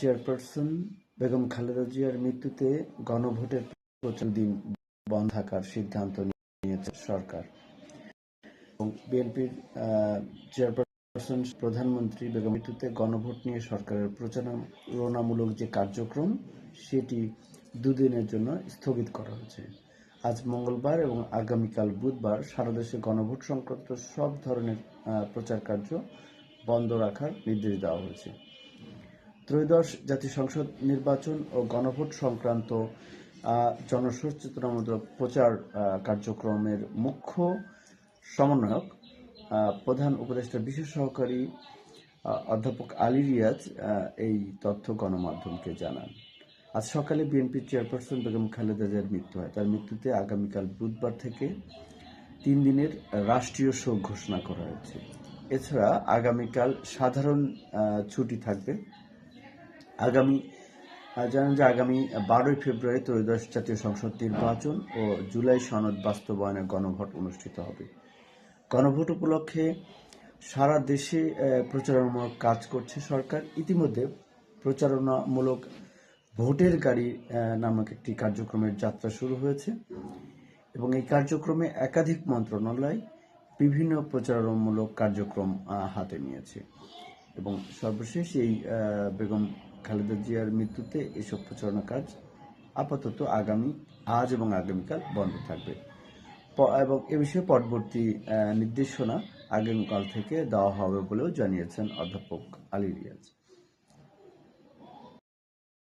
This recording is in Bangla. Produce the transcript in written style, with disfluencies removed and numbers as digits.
চেয়ারপারসন বেগম খালেদা জিয়ার মৃত্যুতে গণভোটের প্রচার দিন বন্ধ থাকার সিদ্ধান্ত নিয়েছে সরকার এবং বিএনপির চেয়ারপারসন প্রধানমন্ত্রী বেগম মৃত্যুতে গণভোট নিয়ে সরকারের প্রচারণামূলক যে কার্যক্রম সেটি দুদিনের জন্য স্থগিত করা হয়েছে। আজ মঙ্গলবার এবং আগামীকাল বুধবার সারা দেশে গণভোট সংক্রান্ত সব ধরনের প্রচার কার্য বন্ধ রাখার নির্দেশ দেওয়া হয়েছে। ত্রয়োদশ জাতীয় সংসদ নির্বাচন ও গণভোট সংক্রান্ত জনসচেতনতামূলক প্রচার কার্যক্রমের মুখ্য সমন্বয়ক প্রধান উপদেষ্টার বিশেষ সহকারী অধ্যাপক আলী রিয়াজ এই তথ্য গণমাধ্যমকে জানান। আজ সকালে বিএনপির চেয়ারপারসন বেগম খালেদা জিয়ার মৃত্যু হয়। তার মৃত্যুতে আগামীকাল বুধবার থেকে 3 দিনের রাষ্ট্রীয় শোক ঘোষণা করা হয়েছে। এছাড়া আগামীকাল সাধারণ ছুটি থাকবে। জানেন যে আগামী 12 ফেব্রুয়ারি ত্রয়োদশ জাতীয় সংসদ নির্বাচন ও জুলাই সনদ বাস্তবায়নের গণভোট অনুষ্ঠিত হবে। গণভোট উপলক্ষে সারা দেশে প্রচারণামূলক কাজ করছে সরকার। ইতিমধ্যে প্রচারণামূলক ভোটের গাড়ি নামক একটি কার্যক্রমের যাত্রা শুরু হয়েছে এবং এই কার্যক্রমে একাধিক মন্ত্রণালয় বিভিন্ন প্রচারণামূলক কার্যক্রম হাতে নিয়েছে এবং সর্বশেষ এই বেগম খালেদা জিয়ার মৃত্যুতে এসব প্রচারণা কাজ আপাতত আজ এবং আগামীকাল বন্ধ থাকবে এবং এ বিষয়ে পরবর্তী নির্দেশনা আগামীকাল থেকে দেওয়া হবে বলেও জানিয়েছেন অধ্যাপক আলী রিয়াজ।